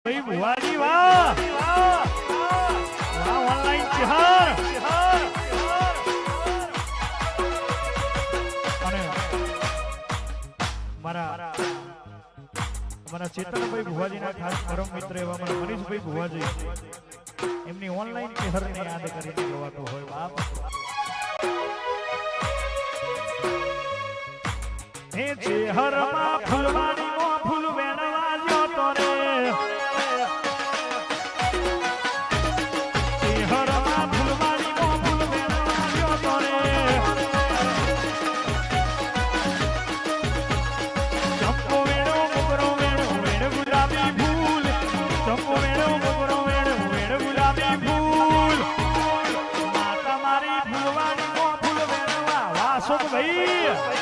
ભાઈ ભુવાજી વાહ વાહ ઓનલાઈન ચિહાર અને મારા ચેતનભાઈ ભુવાજીના ખાસ પરમ મિત્ર એવા મારા મનીષભાઈ ભુવાજી એમની ઓનલાઈન ચિહરને યાદ કરીને ગવાતો હોય બાપ હે ચિહરમાં ફૂલવાડીમાં ફૂલ વેણવા જોતો રે ચિહરમાં ફૂલવાડીમાં ફૂલ વેણવા જોતો રે ચંપો વેણો મોગરો વેણો વેણ ગુલાબી ફૂલ ચંપો વેણો મોગરો વેણો વેણ ગુલાબી ફૂલ માતા મારી ફૂલવાડીમાં ફૂલ વેણવા વાસો ભાઈ